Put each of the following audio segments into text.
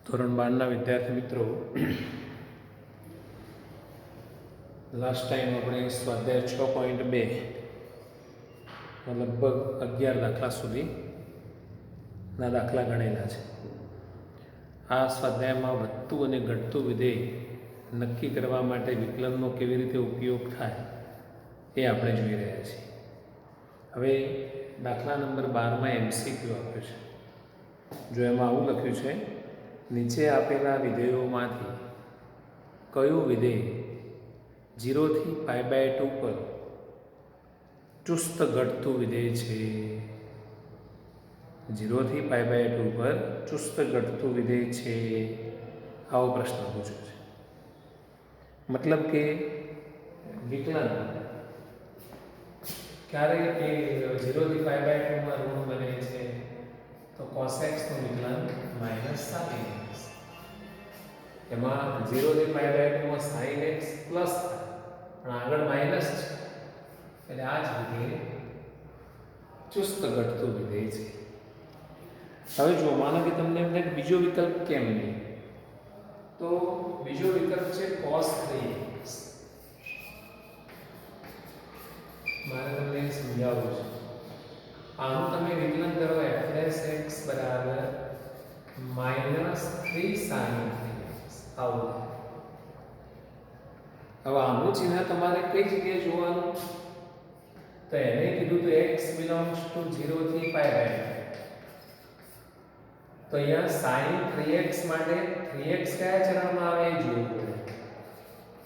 ધોરણ 12ના વિદ્યાર્થી મિત્રો, લાસ્ટ ટાઈમ આપણે સ્વાધ્યાય 6.2 લગભગ 11 દાખલા સુધીના દાખલા ગણેલા છે. આ સ્વાધ્યાયમાં વધતું અને ઘટતું વિધેય નક્કી કરવા માટે વિકલનનો કેવી રીતે ઉપયોગ થાય એ આપણે જોઈ રહ્યા છીએ. હવે દાખલા નંબર 12માં MCQ આપ્યો છે. જો એમાં આવું લખ્યું છે, નીચે આપેલા વિધેયોમાંથી કયું વિધેય 0 થી π/2 પર ચુસ્ત ઘટતું વિધેય છે? 0 થી π/2 પર ચુસ્ત ઘટતું વિધેય છે, આવો પ્રશ્ન પૂછ્યો છે. મતલબ કે વિકલન ક્યારે એ 0 થી π/2 માં ઋણ બને છે? તો cos x નું વિકલન -sin x. એમાં 0 થી π/2 માં sin x પ્લસ પણ આગળ માઇનસ છે, એટલે આ જ વિધેય ચુસ્ત ઘટતું વિધેય છે. હવે જો માનો કે તમને એમ થાય બીજો વિકલ્પ કેમ નહીં, તો બીજો વિકલ્પ છે cos 3x. મારે તમને સમજાવવું છે. આનું તમે વિકલન કરો f'(x) બરાબર -3sin 3x આવું. હવે આનું ચિહ્ન તમારે કઈ જગ્યાએ જોવાનું? તો એને કીધું તો x belongs to 0 થી π/2. તો અહીંયા sin 3x માટે 3x કયા ચરણમાં આવે એ જોવું પડે.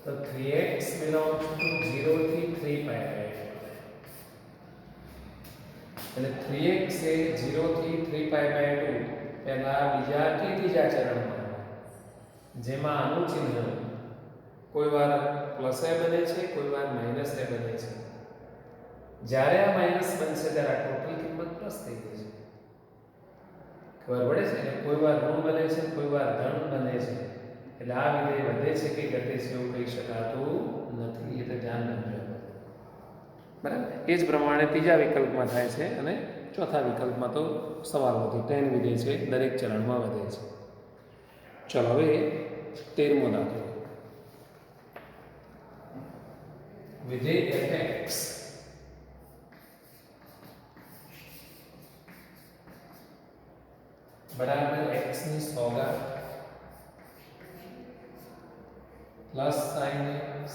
તો 3x belongs to 0 થી 3π/2. એટલે 3x એ 0 થી 3π/2 પહેલા બીજા કે ત્રીજા ચરણમાં, જેમાં આનું ચિહ્ન કોઈ વાર પ્લસ એ બને છે, કોઈ વાર માઇનસ એ બને છે. જ્યારે આ માઇનસ બનશે ત્યારે આ ટોટલ કિંમત પ્લસ થઈ જશે. ખબર પડે છે? એટલે કોઈ વાર ઋણ બને છે, કોઈ વાર ધન બને છે. એટલે આ વિધેય વધે છે કે ઘટે છે એવું કહી શકાતું નથી. એટલે ધ્યાન રાખજો. બરાબર. એ જ પ્રમાણે ત્રીજા વિકલ્પમાં થાય છે અને ચોથા વિકલ્પમાં તો સવાલ નથી. tan વિધેય છે દરેક ચરણમાં વધે છે. ચલો હવે 13મો દાખલો. વિધેય f(x) બરાબર x ની સોગાત પ્લસ sin x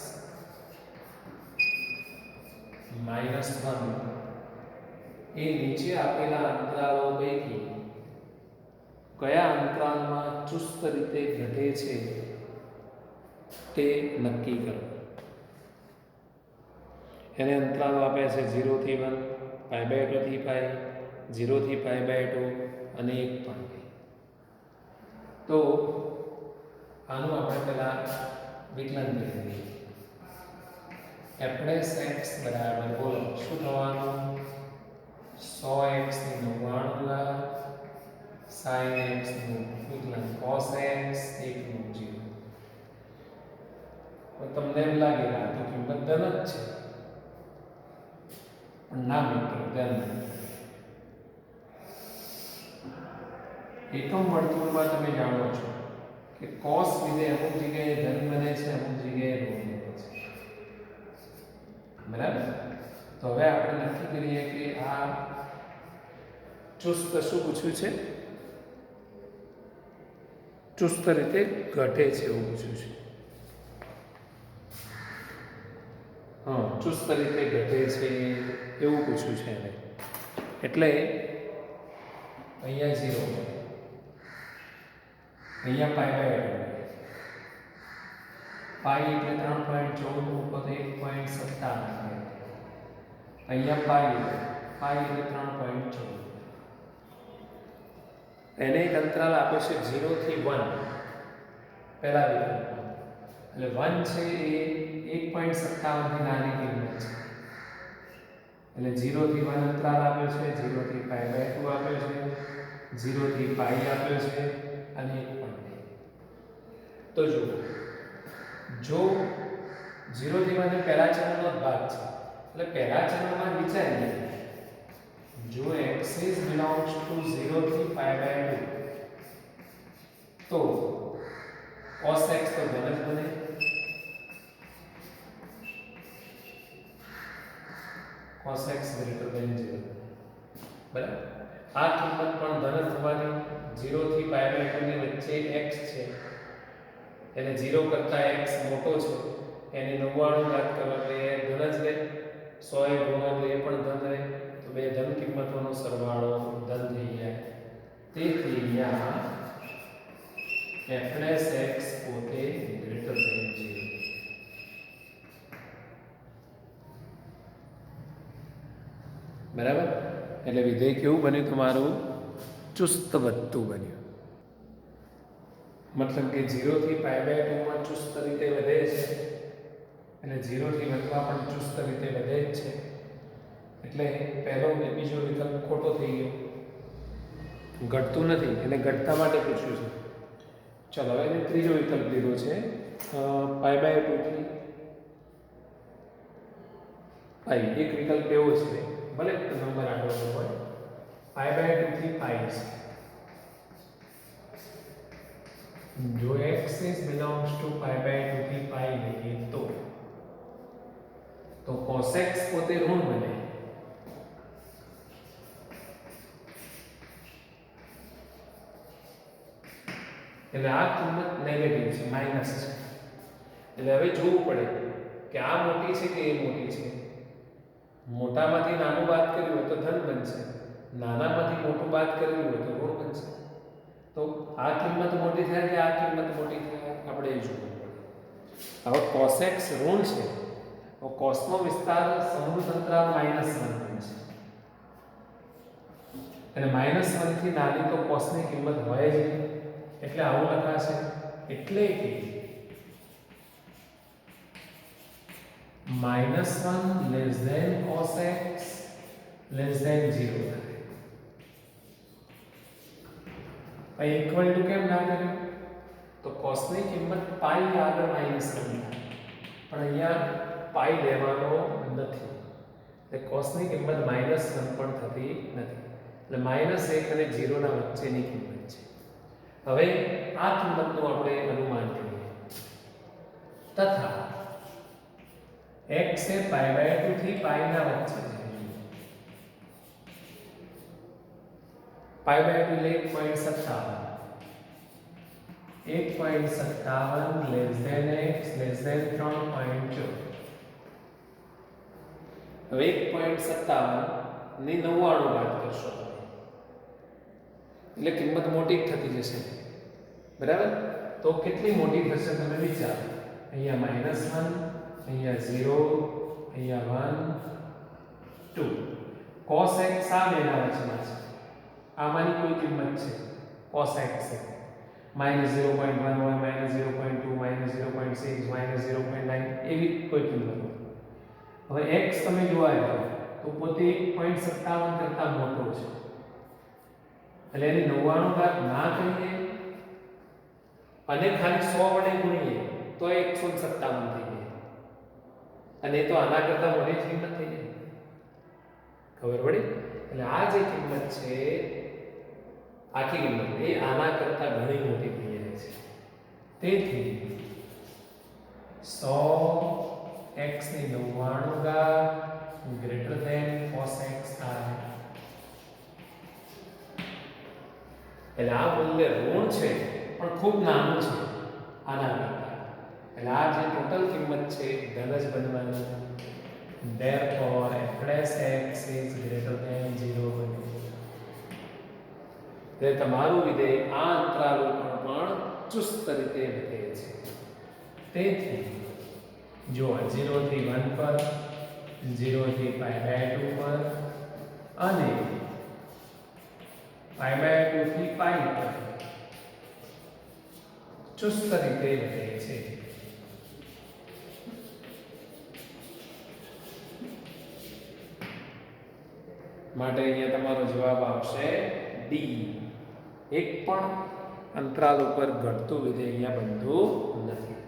-1 એ નીચે આપેલા અંતરાલો પૈકી કયા અંતરાલમાં ચુસ્ત રીતે ઘટે છે તે નક્કી કરો. એને અંતરાલો આપ્યા છે 0 થી 1, π/2 થી π, 0 થી π/2 અને 1 પણ. તો આનું આપણે પહેલા વિકલન કરી દઈએ. f'(x) બરાબર બોલો શું થવાનું? 100x ની 99 ઘાત sin x નું વિકલન cos x 1 નું 0. તો તમને એમ લાગે કે આ તો કિંમત ધન જ છે, પણ ના મિત્રો, ધન એકમ વર્તુળમાં તમે જાણો છો કે cos વિધેય અમુક જગ્યાએ ધન બને છે, અમુક જગ્યાએ ઋણ બને છે. બરાબર. તો હવે આપણે નક્કી કરીએ કે આ ચુસ્ત શું પૂછ્યું છે? ચુસ્ત રીતે ઘટે છે એવું પૂછ્યું છે. હા, ચુસ્ત રીતે ઘટે છે એવું પૂછ્યું છે એને. એટલે અહીંયા 0, અહીંયા π/2, એટલે 3.14 ઉપર 1.57, અહીંયા એટલે 3.14. એને એક અંતરાલ આપે છે 0 થી 1 પહેલા વિકલ્પમાં. એટલે 1 છે એ 1.57 થી નાની કિંમત છે. એટલે 0 થી 1 અંતરાલ આપ્યો છે, 0 થી π/2 આપ્યો છે, 0 થી π આપ્યો છે અને 1 પણ. તો જો 0 થી 1 પહેલા ચરણનો જ ભાગ છે, એટલે પહેલા ચરણમાં વિચારીએ, જો x belongs to 0 થી π/2 તો એ ધન જ બને, cos x greater than 0. બરાબર, આ કિંમત પણ ધન જ થવાની, 0 થી π/2 ની વચ્ચે x છે એટલે 0 કરતા x મોટો છે એની 99 ઘાત કરવા એટલે એ ધન જ રહે, 100 એ ગુણો એટલે એ પણ ધન રહે, તો બે ધન કિંમતોનો સરવાળો ધન થઈ જાય. તેથી અહીંયા f' x પોતે ગ્રેટર ધેન 0. બરાબર, એટલે વિધેય કેવું બન્યું તમારું? ચુસ્ત વધતું બન્યું. મતલબ કે 0 થી π/2 માં ચુસ્ત રીતે વધે છે અને 0 થી વધવા પણ ચુસ્ત રીતે વધે જ છે, એટલે પહેલો અને બીજો વિકલ્પ ખોટો થઈ ગયો, ઘટતું નથી એટલે ઘટતા માટે પૂછ્યું છે. ચલો હવે ત્રીજો વિકલ્પ લીધો છે, π/2 થી એક વિકલ્પ એવો છે, ભલે નંબર આગળ હોય, π/2 થી π છે. જો x is belongs to π/2 થી π લઈએ તો cos x પોતે ઋણ બને, એટલે આ કિંમત નેગેટિવ છે, માઈનસ છે. એટલે હવે જોવું પડે કે આ મોટી છે કે એ મોટી છે. મોટામાંથી નાનું બાદ કર્યું હોય તો ધન બનશે, નાનામાંથી મોટું બાદ કર્યું હોય તો ઋણ બનશે. તો આ કિંમત મોટી થાય કે આ કિંમત મોટી થાય આપણે એ જોવું પડે. હવે cos x ઋણ છે તો cos નો વિસ્તાર સમૃદ્ધ અંતરાલ -1 બનશે, અને -1 થી નાની તો cos ની કિંમત હોય જ નહીં, એટલે આવું લખાશે. એટલે કે -1 cos x 0 થાય. ઇક્વલ ટુ કેમ ના કર્યું? તો cos ની કિંમત π આગળ -1 થાય, પણ અહીંયા π લેવાનો નથી, એટલે cos ની કિંમત -1 પણ થતી નથી, એટલે -1 અને 0 ના વચ્ચેની કિંમત છે. હવે આ કિંમતનું આપણે અનુમાન કરીએ, તથા x એ π/2 થી π ના વચ્ચે છે. π/2 એટલે 1.57 less than x less than 3.4. હવે 1.57 ની 99 બાદ કરશો એટલે કિંમત મોટી થતી જશે, બરાબર. તો કેટલી મોટી થશે તમે વિચારો, અહીંયા -1, અહીંયા 0, અહીંયા 1 2. cos x આ બેના વચ્ચેના છે, આમાંની કોઈ કિંમત છે cos x છે, -0.1 હોય, -0.2, -0.6, -0.9 એવી કોઈ કિંમત હોય. હવે x તમે જોવા જાઓ તો પોતે 1.57 કરતા મોટો છે, એટલે એની 99 ઘાત ના કહીએ અને ખાલી 100 વડે ગુણીએ તો 157 થઈ જાય, અને તો આના કરતા મોટી કિંમત થઈ જાય. ખબર પડી? એટલે આ જે કિંમત છે આખી કિંમત એ આના કરતા ઘણી મોટી થઈ જાય છે. તેથી 100 x ની 99 ઘાત ગ્રેટર ધેન cos x થાય. એટલે આ મૂલ્ય ઋણ છે પણ ખૂબ નાનું છે આના કરતા, એટલે આ જે ટોટલ કિંમત છે ધન જ બનવાની. therefore f' x is greater than 0 બને. એટલે તમારું વિધેય આ અંતરાલ ઉપર પણ ચુસ્ત રીતે વધે છે. તેથી જો 0 થી 1 પર, 0 થી π/2 પર અને π/2 થી π પર ચુસ્ત રીતે વધે છે. માટે અહીંયા તમારો જવાબ આવશે ડી. એક પણ અંતરાલ ઉપર ઘટતું વિધેય અહીંયા બનતું નથી,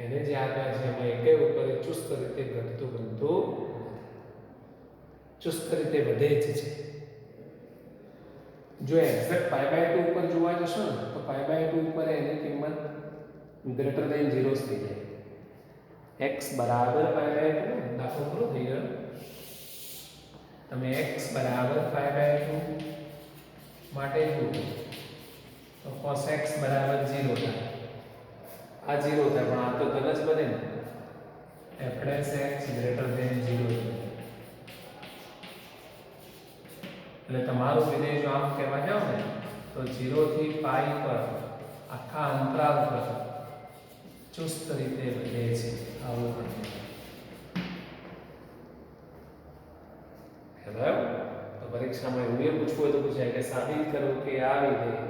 એને જે આપ્યા છે એમાં એકે ઉપર ચુસ્ત રીતે ઘટતું બનતું નથી, ચુસ્ત રીતે વધે જ છે. જો એક્ઝેક્ટ π/2 ઉપર જોવા જશો ને તો π/2 ઉપર એની કિંમત ગ્રેટર દેન 0 થઈ જાય. x બરાબર π/2 દાખલો પૂરો થઈ ગયો. તમે x બરાબર π/2 માટે જુઓ તો cos x બરાબર 0 થાય. આ 0 થાય પણ આ તો ધન જ બને ને. f'(x) ગ્રેટર દેન 0 એટલે તમારું વિધેય જો આમ કહેવા જાવ ને તો 0 થી π પર આખા અંતરાલ પર ચુસ્ત રીતે વધે છે. આવું બને. તો પરીક્ષામાં એવું પૂછવું હોય તો પૂછાય કે સાબિત કરો કે આ વિધેય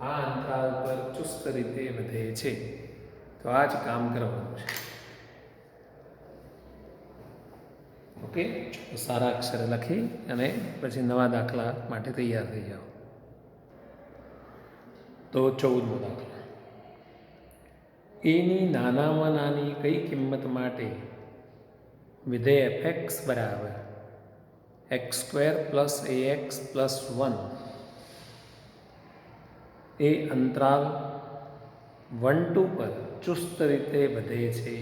આ અંતરાલ પર ચુસ્ત રીતે વધે છે. તો આ જ કામ કરવાનું છે. ઓકે, તો સારા અક્ષરે લખી અને પછી નવા દાખલા માટે તૈયાર થઈ જાઓ. તો 14મો દાખલો. એની નાનામાં નાની કઈ કિંમત માટે વિધેય f(x) બરાબર x² + ax + 1 એ અંતરાલ 1 2 પર ચુસ્ત રીતે વધે છે.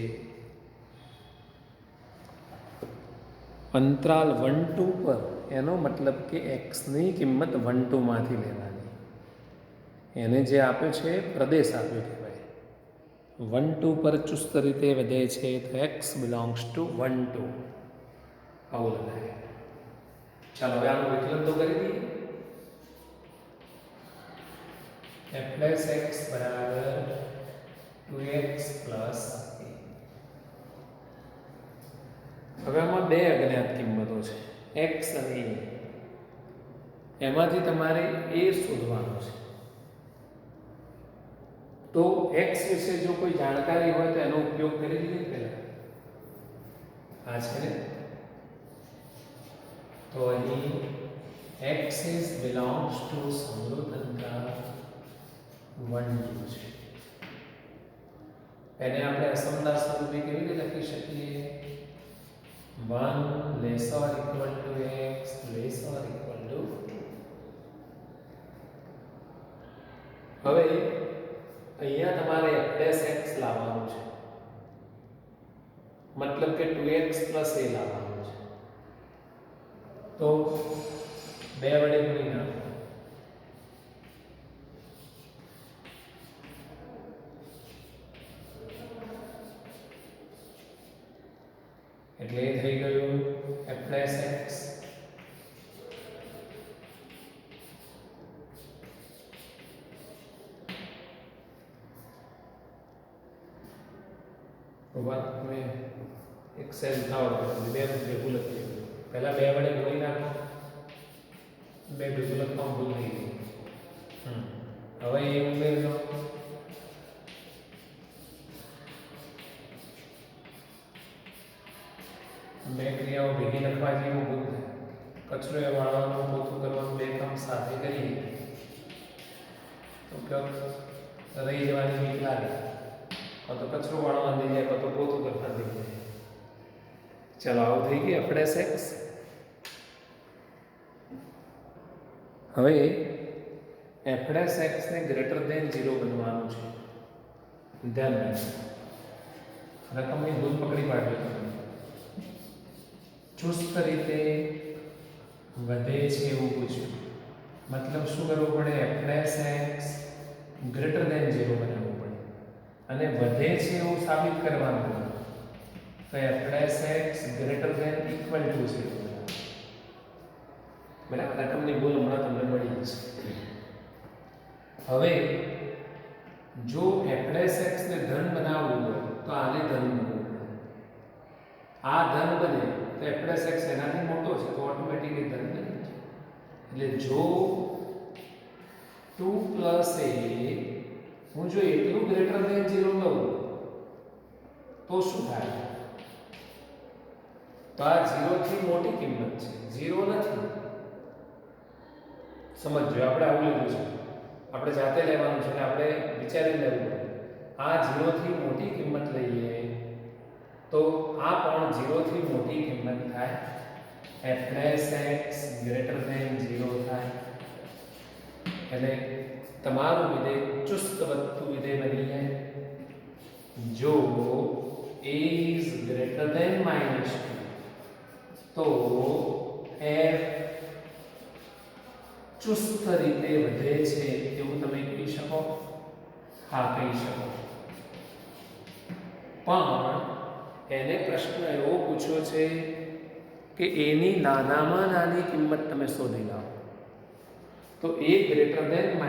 અંતરાલ 1 2 પર એનો મતલબ કે x ની કિંમત 1 2 માંથી લેવાની. એને જે આપ્યો છે પ્રદેશ આપ્યો કહેવાય. 1 2 પર ચુસ્ત રીતે વધે છે તો x belongs to 1 2. આવું લખાય. ચાલો હવે આનું વિકલન તો કરી દઈએ. f+x બરાબર 2x + a. હવે આમાં બે અજ્ઞાત કિંમતો છે x અને a. એમાંથી તમારે a શોધવાનો છે. તો x વિશે જો કોઈ જાણકારી હોય તો એનો ઉપયોગ કરી લઈએ પહેલા. આ છે ને, તો અહીં x belongs to સમરૂપ અંતરાલ 1 2 છે. એને આપણે અસમદાસ સ્વરૂપે કેવી રીતે લખી શકીએ? 1 less or equal to x less or equal to 2. હવે અહીંયા તમારે f'(x) લાવવાનું છે. મતલબ કે 2x + a લાવવાનું છે. તો 2 વડે ગુણી નાખો. એટલે એ થઈ ગયું f'(x) વાત મેં એક સેલ થાવ બે ભેગું લખી. પહેલા 2 વડે ગુણી નાખો. 2 ભેગું લખવામાં ભૂલ થઈ ગઈ. હવે એ ઉમેરજો. બે ક્રિયાઓ ભેગી લખવા જેવું ભૂલ થાય. કચરો એ વાળવાનું પોતું કરવાનું બે કામ સાથે કરીએ તો રહી જવાની બીક લાગે. તો કચરો વાળવા દઈ જાય તો પોતું કરતા દઈ જાય. ચાલો આવું થઈ ગયું f'(x). હવે f'(x) ને ગ્રેટર દેન 0 બનવાનું છે. ધ્યાન રાખજો. રકમની ભૂલ પકડી પાડજો તમે. ચુસ્ત રીતે વધે છે એવું પૂછ્યું. મતલબ શું કરવું પડે? f'(x) ગ્રેટર દેન 0 બનાવવું પડે અને વધે છે એવું સાબિત કરવાનું. તો f'(x) greater than equal to 0. બરાબર, રકમની ભૂલ હમણાં તમને મળી જશે. હવે જો f'(x) ને ધન બનાવવું હોય તો આને ધન બનવું પડે. આ ધન બને તો f'(x) એનાથી મોટો છે તો ઓટોમેટિકલી ધન બની જાય. એટલે જો 2 + a હું જો એટલું ગ્રેટર દેન 0 લઉં તો શું થાય? તો આ 0 થી મોટી કિંમત છે, 0 નથી. સમજો, આપણે આવું લીધું છે. આપણે જાતે લેવાનું છે, આપણે વિચારી લેવું પડે. આ 0 થી મોટી કિંમત લઈએ તો આ પણ 0 થી મોટી કિંમત થાય. f'(x) ગ્રેટર દેન 0 થાય. એટલે તમારું વિધેય ચુસ્ત વધતું વિધેય બની જાય. જો a is greater than -2 તો f ચુસ્ત રીતે વધે છે એવું તમે કહી શકો? હા, કહી શકો. પણ એને પ્રશ્ન એવો પૂછ્યો છે કે એની નાનામાં નાની કિંમત તમે શોધી લાવો. તો a ગ્રેટર ધેન -2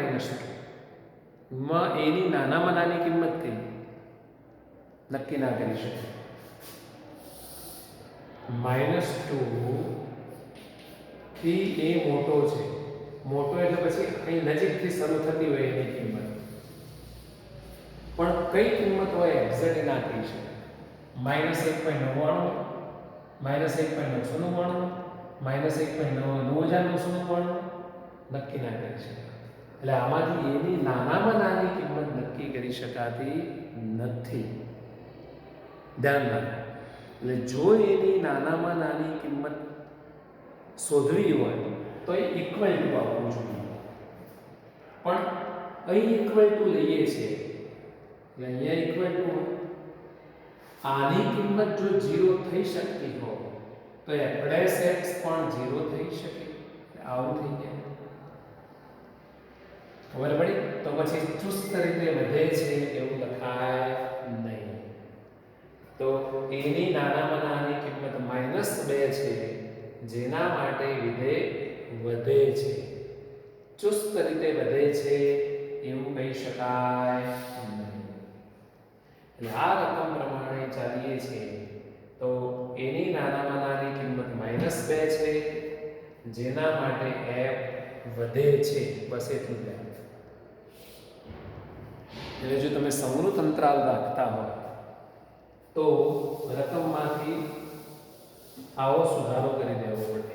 માં એની નાનામાં નાની કિંમત કઈ નક્કી ના કરી શકે. -2 થી એ મોટો છે. મોટો એટલે પછી અહીં નજીકથી શરૂ થતી હોય એની કિંમત. પણ કઈ કિંમત હોય એક્ઝેક્ટ ના કહી શકે. -1.99 -1.999 -1.9999 નક્કી ના કરી શકાય. એટલે આમાંથી એની નાનામાં નાની કિંમત નક્કી કરી શકાતી નથી. ધ્યાન રાખો. એટલે જો એની નાનામાં નાની કિંમત શોધવી હોય તો એ ઇક્વલ ટુ આપવું જોઈએ. પણ અહીં ઇક્વલ ટુ લઈએ છીએ એટલે અહીંયા ઇક્વલ ટુ આની કિંમત જો 0 થઈ શકતી હોય તો f x પણ 0 થઈ શકે. આવું થઈ જાય. ખબર પડી? તો પછી ચુસ્ત રીતે વધે છે એવું લખાય નહીં. તો એની નાનામાં નાની કિંમત -2 છે જેના માટે વિધેય વધે છે, ચુસ્ત રીતે વધે છે એવું કહી શકાય નહીં. એટલે આ રકમ પ્રમાણે ચાલીએ છીએ તો એની નાનામાં નાની કિંમત -2 છે જેના માટે f વધે છે. બસ એટલું જ. એટલે જો તમે સંવૃત અંતરાલ રાખતા હોય તો રકમમાંથી આવો સુધારો કરી દેવો પડે.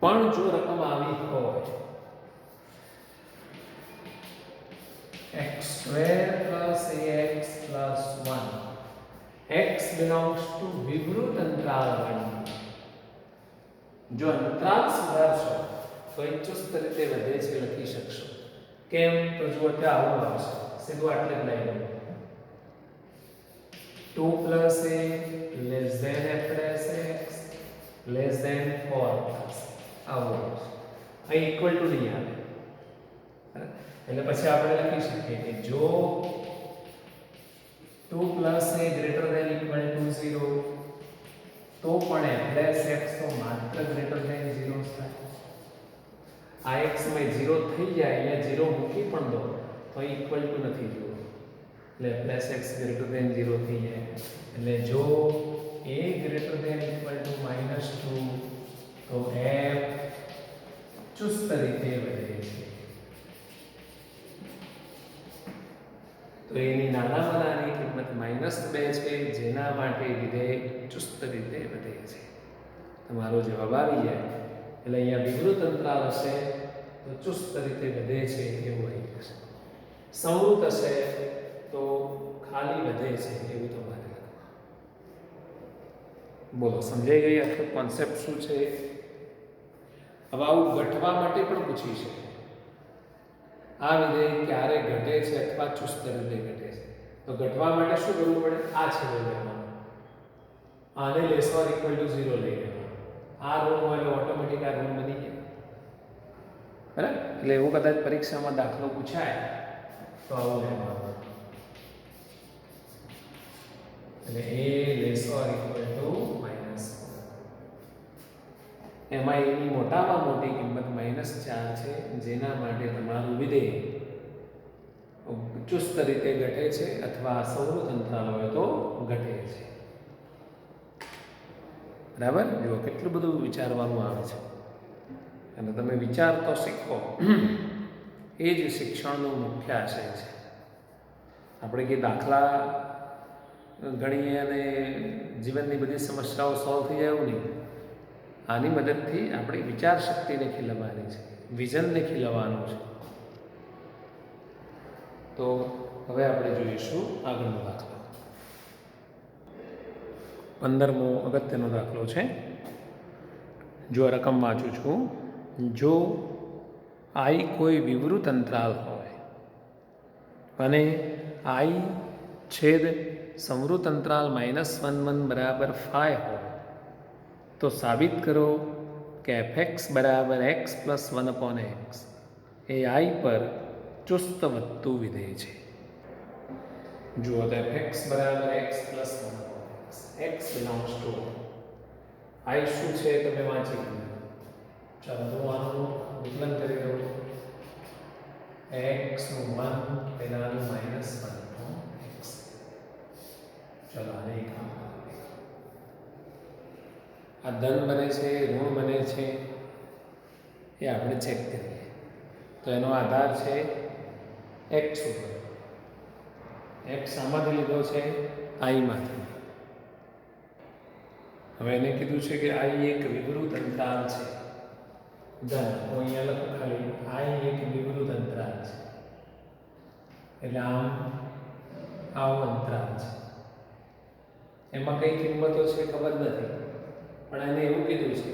પણ જો રકમ આવી હોય x² + ax + 1 x belongs to વિવૃત અંતરાલ 1. જો અંતરાલ સુધારશો તો એ ચુસ્ત રીતે વધે છે લખી શકશો. કેમ? તો જુઓ ત્યાં આવું આવશે. સીધું આટલે જ લઈ લો. 2 + a f (x) <4). આવું અહીં ઇક્વલ ટુ નહીં આવે. એટલે પછી આપણે લખી શકીએ કે જો 2 + a greater than equal to 0 તો પણ f x તો માત્ર greater than 0 થાય. આ x માં 0 થઈ જાય, અહીંયા 0 મૂકી પણ દો તો ઇક્વલ ટુ નથી જોવું. એટલે f x greater than 0 થઈ જાય. એટલે જો a greater than equal to -2 તો f ચુસ્ત રીતે વધે છે. તો એની નાનામાં નાની કિંમત -2 છે જેના માટે વિધેય ચુસ્ત રીતે વધે છે. તમારો જવાબ આવી જાય. એટલે અહીંયા વિવૃત અંતરાલ હશે તો ચુસ્ત રીતે વધે છે એવું આવી જશે. સંવૃત હશે તો ખાલી વધે છે એવું તમારે લખવું. બોલો, સમજાઈ ગઈ આખો કોન્સેપ્ટ શું છે? હવે આવું ઘટવા માટે પણ પૂછી શકે. આ વિધેય ક્યારે ઘટે છે અથવા ચુસ્ત રીતે ઘટે છે? તો ઘટવા માટે શું કરવું પડે? આ છેડો લેવાનો, આને < ≤ 0 લઈ લેવાનો. આ રૂમ હોય એટલે ઓટોમેટિક આ રૂમ બની જાય. બરાબર? એટલે એવું કદાચ પરીક્ષામાં દાખલો પૂછાય તો આવું લેવાનું. એટલે a < (-4) એમાં એની મોટામાં મોટી કિંમત -4 છે જેના માટે તમારું વિધેય ચુસ્ત રીતે ઘટે છે અથવા સંવૃત અંતરાલ હોય તો ઘટે છે. બરાબર? જુઓ કેટલું બધું વિચારવાનું આવે છે અને તમે વિચાર તો શીખો એ જ શિક્ષણનો મુખ્ય આશય છે. આપણે કે દાખલા ગણીએ અને જીવનની બધી સમસ્યાઓ સોલ્વ થઈ જાય એવું નહીં. આની મદદથી આપણી વિચાર શક્તિને ખીલવવાની છે, વિઝનને ખીલવવાનું છે. તો હવે આપણે જોઈશું આગળનો દાખલો. 15મો અગત્યનો દાખલો છે. જો રકમ વાંચું છું. જો i કોઈ વિવૃત અંતરાલ હોય અને i છેદ સંવૃત અંતરાલ -1 1 બરાબર 5 હોય તો સાબિત કરો કે fx બરાબર x plus 1/x A I પર ચુસ્ત વધતું વિધેય છે. જુઓ તો fx બરાબર x plus 1/x x belongs to I શું છે તમે વાંચી લો. ચાલો હું આનું વિકલન કરી દઉં. x નું 1 પેલાનું -1/x. ચાલો આને એક આ ધન બને છે ઋણ બને છે એ આપણે ચેક કરીએ. તો એનો આધાર છે x ઉપર. x આમાંથી લીધો છે I માંથી. હવે એને કીધું છે કે I એક વિવૃત અંતરાલ છે. ધન હું અહીંયા લખું ખાલી I એક વિવૃત અંતરાલ છે એટલે આમ આવું અંતરાલ છે. એમાં કઈ કિંમતો છે ખબર નથી પણ એને એવું કીધું છે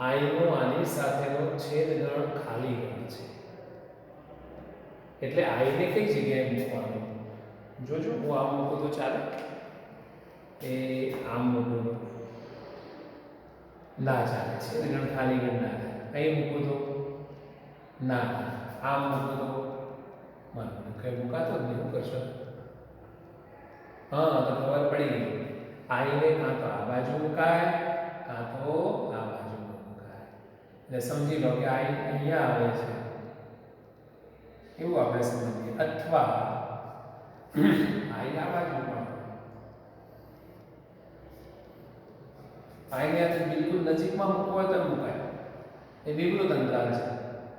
I નો આની સાથેનો છેદ ગણ ખાલી ગણ છે એટલે I ને કઈ જગ્યાએ મૂકવાનું. જોજો હું આમ મૂકું તો ચાલે એ આમ મૂકું તો ના ચાલે. છેદ ગણ ખાલી ગણ ના થાય. અહીં મૂકું તો ના આમ મૂકું તો મને કઈ મૂકાતો જ નહીં. શું કરશો? હા તો ખબર પડી ગઈ. I ને કાં તો આ બાજુ મુકાય કાં તો આ બાજુ મુકાય. એટલે સમજી લો કે I અહીંયા આવે છે એવું આપણે સમજીએ. અથવા I આ બાજુ પણ I ને આથી બિલકુલ નજીકમાં મૂકવો હોય તો મુકાય. એ વિવૃત અંતરાલ છે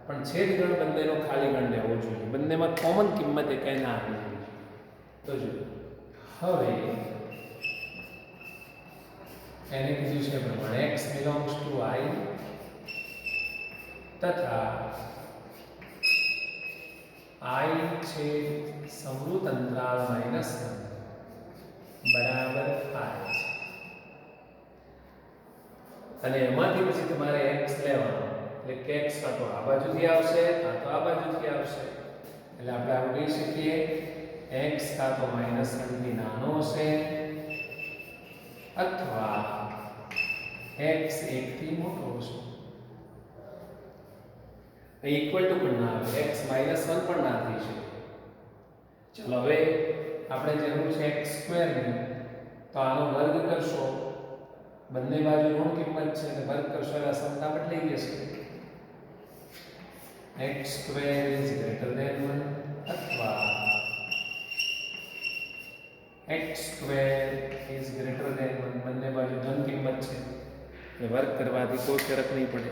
પણ છેદ ગણ બંનેનો ખાલી ગણ લેવો જોઈએ. બંનેમાં કોમન કિંમત એ કઈ ના આવી જોઈએ. તો જો હવે એને કીધું છે પ્રમાણે x belongs to I તથા I છે સંવૃત અંતરાલ -1 બરાબર 5 છે અને એમાંથી પછી તમારે x લેવાનો એટલે કે x કાં તો આ બાજુથી આવશે કાં તો આ બાજુથી આવશે. એટલે આપણે આવું કહી શકીએ x કાં તો -1 થી નાનો હશે અથવા x 1 થી મોટો હશે. ઇક્વલ ટુ પણ ના આવે. x -1 પણ ના થઈ શકે. ચલો હવે આપણે જરૂર છે x² ની તો આનો વર્ગ કરશો. બંને બાજુ ઋણ કિંમત છે એટલે વર્ગ કરશો એટલે સમતા બદલાઈ જશે. x² is greater than 1 અથવા x² is greater than 1 બંને બાજુ ધન કિંમત છે એટલે વર્ગ કરવાથી કોઈ ફરક નહીં પડે.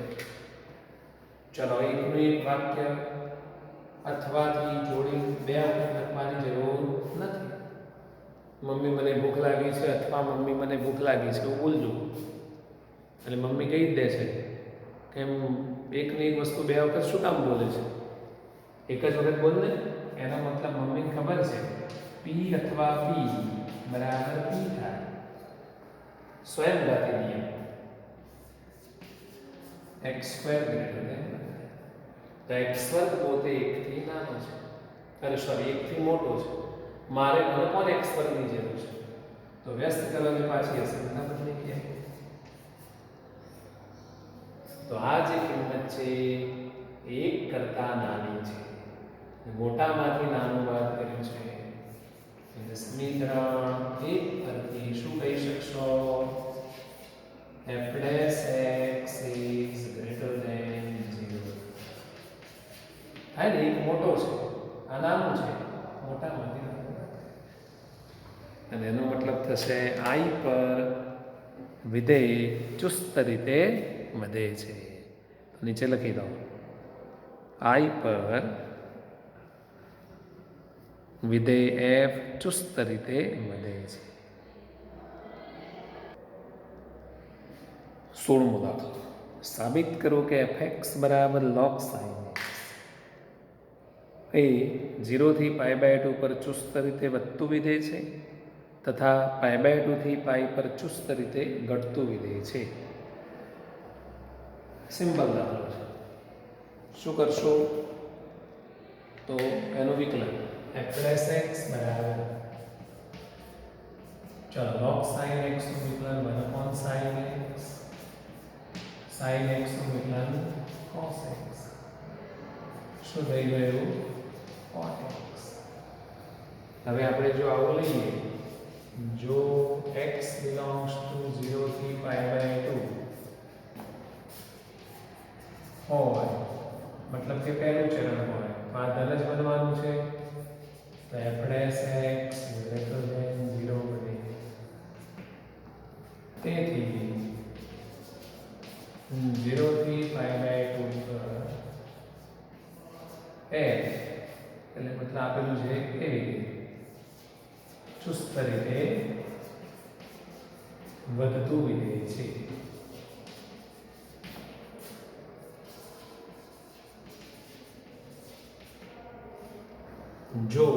ચલો એકનું એક વાક્ય અથવાથી જોડી બે વખત લખવાની જરૂર નથી. મમ્મી મને ભૂખ લાગી છે અથવા મમ્મી મને ભૂખ લાગી છે એવું બોલજો એટલે મમ્મી કહી જ દે છે કે એકની એક વસ્તુ બે વખત શું કામ બોલે છે. એક જ વખત બોલ ને એનો મતલબ મમ્મીને ખબર છે P અથવા P બરાબર P થાય. સ્વયંઘાતી નિયમ. x² ગ્રેટર ધેન તો x² પોતે 1 થી નાનો છે અરે સોરી 1 થી મોટો છે. મારે 1/x² ની જરૂર છે તો વ્યસ્ત કરવાની પાછી અસંખ્ય બદલી ગયા. તો આ જે કિંમત છે 1 કરતા નાની છે. મોટામાંથી નાનું બાદ કર્યું છે એટલે સમીકરણ 1 પરથી શું કહી શકશો f'(x) is greater than 0. હા ને એક મોટો છે આ નાનું છે મોટામાંથી નાનું અને એનો મતલબ થશે I પર વિધેય ચુસ્ત રીતે વધે છે. તો નીચે લખી દો I પર વિધેય f ચુસ્ત રીતે વધે છે. 16મો દાખલો. સાબિત કરો કે fx બરાબર log sin x એ 0 થી π/2 પર ચુસ્ત રીતે વધતું વિધેય છે તથા π/2 થી π પર ચુસ્ત રીતે ઘટતું વિધેય છે. સિમ્પલ દાખલો છે. શું કરશો તો એનું વિકલન f+x બરાબર ચલો log sin x નું વિકલન 1 sin x, sin x નું વિકલન cos x, શું થઈ ગયું cot x. હવે આપણે જો આવું લઈએ, જો x belongs to 0 થી pi by 2 હોય, મતલબ કે પહેલું ચરણ હોય, આ ધન જ બનવાનું છે, તો f dash x greater than 0 બને. તેથી 0 થી pi by 2 પર f એટલે મતલબ આપેલું છે એવી રીતે ચુસ્ત રીતે વધતું વિધેય છે. જો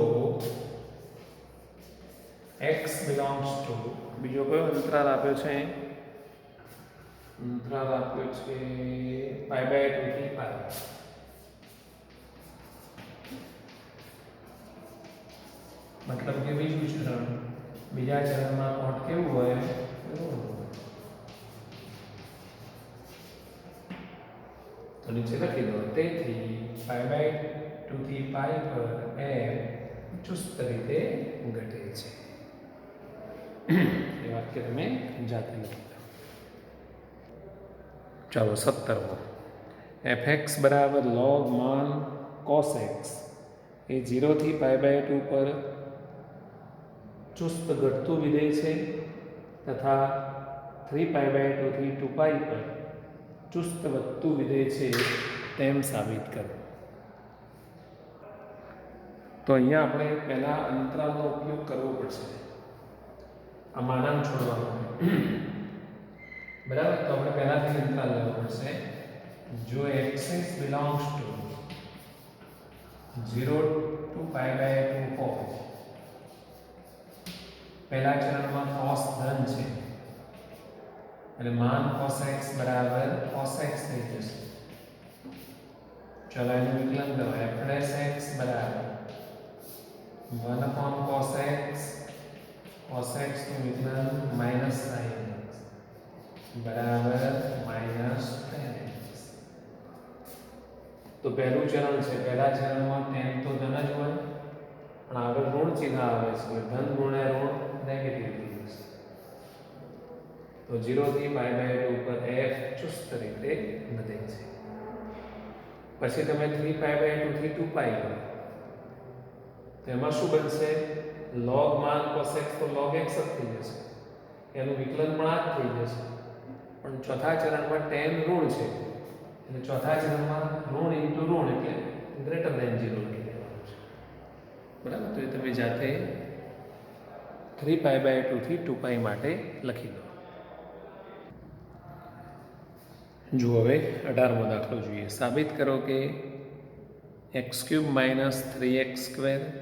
x belongs to બીજો કયો અંતરાલ આપ્યો છે? અંતરાલ આપ્યો છે pi by 2 થી pi. મતલબ કે બીજું ચરણ, બીજા ચરણમાં કોટ કેવું હોય? તો નીચે લખી દો, તેથી pi by 2 થી pi પર f ચુસ્ત રીતે ઘટે છે. એ વાક્ય તમે જાતે લખી દો. ચાલો 17મો, fx બરાબર log માન cos x એ 0 થી pi by 2 પર ચુસ્ત ઘટતું વિધેય છે તથા 3 pi by 2 થી 2 pi પર ચુસ્ત વધતું વિધેય છે તેમ સાબિત કરો. તો અહીંયા આપણે પહેલા અંતરાલનો ઉપયોગ કરવો પડશે આ માનાંક છોડવા માટે. બરાબર, તો આપણે પહેલાથી અંતરાલ લેવો પડશે. જો x belongs to 0 to pi by 2 હોય, પહેલા ચરણમાં cos ધન છે એટલે માન cos x બરાબર cos x થઈ જશે. ચલો એનું વિકલન કરો, f dash x બરાબર 1 upon cos x, cos x નું વિકલન minus sin x બરાબર minus tan x. તો પહેલું ચરણ છે, પહેલા ચરણમાં tan તો ધન જ હોય, પણ આગળ ઋણ ચિહ્ન આવે છે, ધન ગુણ્યા ઋણ નેગેટિવ થઈ જશે. તો 0 થી pi by 2 પર f ચુસ્ત રીતે વધે છે. પછી તમે 3 pi by 2 થી 2 pi લો, તેમાં શું બનશે? log માન cos x તો log x જ થઈ જશે, એનું વિકલન પણ આ જ થઈ જશે. પણ ચોથા ચરણમાં tan ઋણ છે એટલે ચોથા ચરણમાં ઋણ ઇન્ટુ ઋણ એટલે ગ્રેટર ધેન 0 લખી દેવાનું છે. બરાબર, તો એ તમે જાતે 3 pi by 2 થી 2 pi માટે લખી દો. જો હવે 18મો દાખલો જોઈએ. સાબિત કરો કે x³ minus 3x²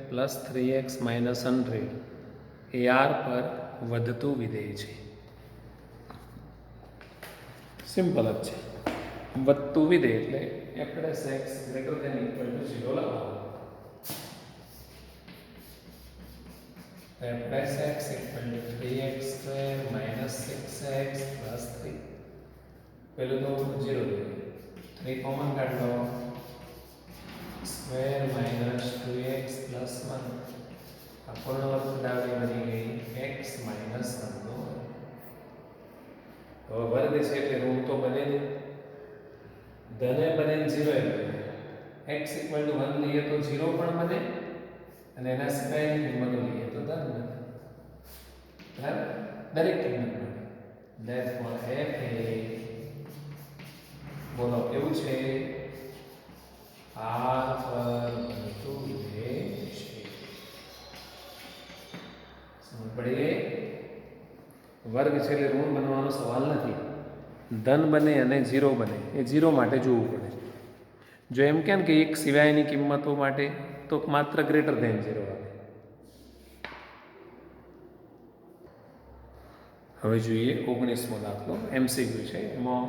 plus 3x minus 100 એ r પર વધતું વિધેય છે. સિમ્પલ જ છે, વધતું વિધેય એટલે f dash x greater than equal to 0 લખવાનું. f dash x equal to 3x² minus 6x plus 3. પહેલું તો 0 લઈએ, 3 કોમન કાઢ લો, સ્ક્વેર માઇનસ 2x પ્લસ 1 આ પૂર્ણ વર્ગ ડાબી બની ગઈ x માઇનસ 1 નો વર્ગ. હવે વર્ગ છે એટલે ઋણ તો બને નહીં, ધન બને 0 એ બને. x ઇક્વલ ટુ 1 લઈએ તો 0 પણ બને અને એના સિવાયની કિંમતો લઈએ તો ધન બને. બરાબર, દરેક કિંમત બને. ધેરફોર f એ બોલો કેવું છે? r પર વધતું વિધેય છે. સમજ પડી ગઈ? વર્ગ છે એટલે ઋણ બનવાનો સવાલ નથી, ધન બને અને 0 બને એ 0 માટે જોવું પડે. જો એમ કેમ કે એક સિવાયની કિંમતો માટે તો માત્ર ગ્રેટર ધેન 0 આવે. હવે જોઈએ 19મો દાખલો, MCQ છે, એમાં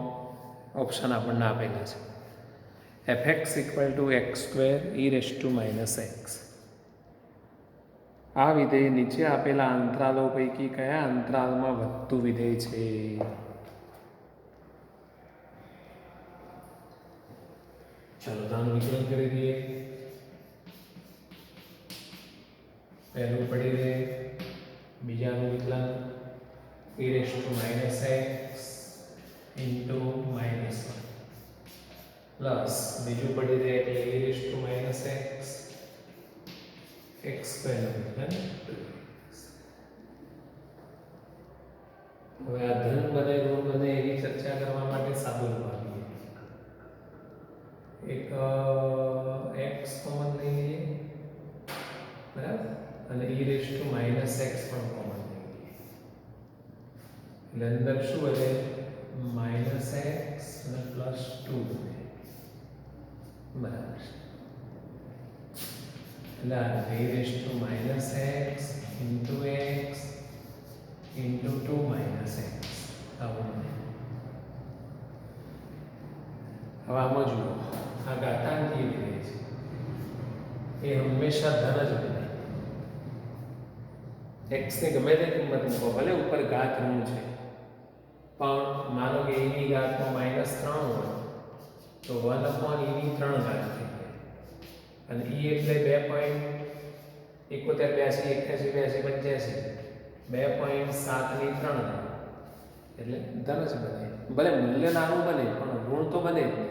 ઓપ્શન આપણને આપેલા છે. fx equal to x² e raised to minus x. આ વિધેય નીચે આપેલા અંતરાલો પૈકી કયા અંતરાલમાં વધતું વિધેય છે? ચાલો આનું વિકલન કરી દઈએ. પહેલું પડી રહે, બીજાનું વિકલન e⁻x into -1 પ્લસ બીજું પડી રહે એટલે e⁻x x² નું વિકલન. હવે આ ધન બને ઋણ બને એવી ચર્ચા કરવા માટે સાદું રૂપ આપીએ. એક x કોમન લઈ લઈએ, બરાબર, અને e⁻x પણ કોમન લઈ લઈએ. એટલે અંદર શું વધે? -x અને +2 બને, બરાબર. એટલે e⁻x into x into 2 - x આવું બને. હવે આમાં જુઓ, આ ઘાતાંકીય વિધેય છે, એ હંમેશા ધન જ બને. x ની ગમે તે કિંમત મૂકો, ભલે ઉપર ઘાત ઋણ છે, પણ માનો કે e ની ઘાતમાં -3 હોય તો 1/e ની 3 ઘાત થઈ જાય. અને e એટલે 2.71 2.7 ની 3 ઘાત, એટલે ધન જ બને. ભલે મૂલ્ય નાનું બને પણ ઋણ તો બને જ નહીં.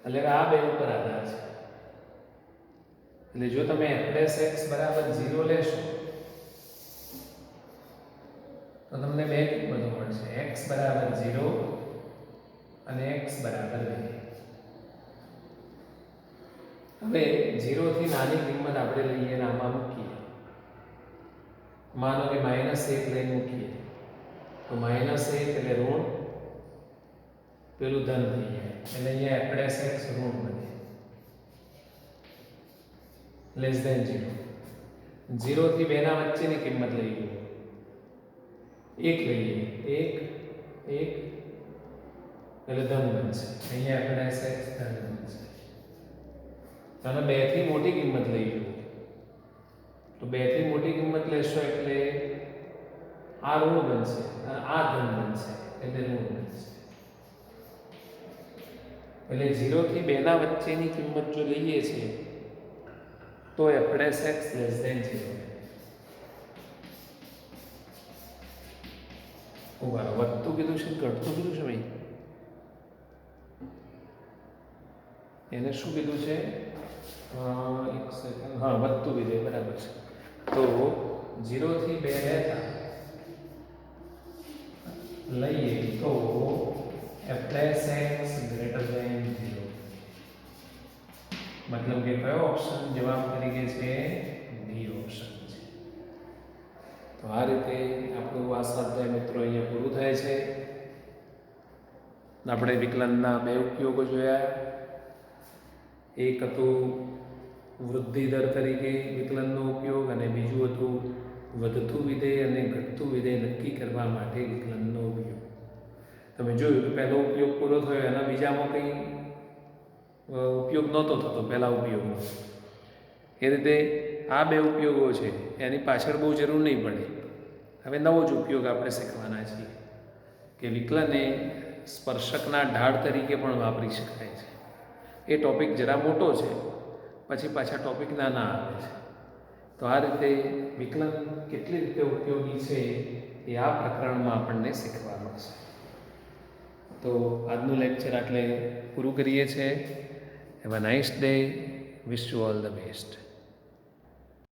એટલે આ બે ઉપર આધાર છે. એટલે જો તમે f'(x) = 0 લેશો તો તમને બે કિંમતો મળશે, x = 0 અને x = 2. હવે 0 થી નાની કિંમત આપણે લઈએ અને આમાં મૂકીએ. માનો કે -1 લઈને મૂકીએ તો -1 એટલે ઋણ, પેલું ધન થઈ જાય. એટલે અહીંયા f'(x) ઋણ બને, <0 0 થી 2 ના વચ્ચેની કિંમત લઈએ, 1 લઈએ, 1 એટલે ધન બનશે. અહીંયા f'(x) ધન બનશે. અને 2 થી મોટી કિંમત લઈએ તો 2 થી મોટી કિંમત લેશો એટલે આ ઋણ બનશે અને આ ધન બનશે, એટલે ઋણ બનશે. એટલે 0 થી 2 ના વચ્ચેની કિંમત જો લઈએ છીએ તો f'(x) <0. ઉભા વધતું કીધું છે, ઘટતું કીધું છે ભાઈ? એને શું કીધું છે? એક સેકન્ડ, હા, વધતું વિધેય, બરાબર છે. તો 0 થી 2 લેતા લઈએ તો f'(x) > 0. મતલબ કે કયો ઓપ્શન જવાબ તરીકે છે? ડી ઓપ્શન છે. તો આ રીતે આપણું આ સ્વાધ્યાય મિત્રો અહીંયા પૂરું થાય છે. આપણે વિકલનના બે ઉપયોગો જોયા. એક હતું વૃદ્ધિ દર તરીકે વિકલનનો ઉપયોગ, અને બીજું હતું વધતું વિધેય અને ઘટતું વિધેય નક્કી કરવા માટે વિકલનનો ઉપયોગ. તમે જોયું કે પહેલો ઉપયોગ પૂરો થયો, એના બીજામાં કંઈ ઉપયોગ નહોતો થતો પહેલા ઉપયોગનો. એ રીતે આ બે ઉપયોગો છે, એની પાછળ બહુ જરૂર નહીં પડે. હવે નવો જ ઉપયોગ આપણે શીખવાના છીએ કે વિકલન એ સ્પર્શકના ઢાળ તરીકે પણ વાપરી શકાય છે. એ ટોપિક જરા મોટો છે, પછી પાછા ટોપિક નાના આવે છે. તો આ રીતે વિકલન કેટલી રીતે ઉપયોગી છે એ આ પ્રકરણમાં આપણને શીખવા મળશે. તો આજનું લેક્ચર આટલે પૂરું કરીએ છીએ. Have a nice day. Wish you all the best.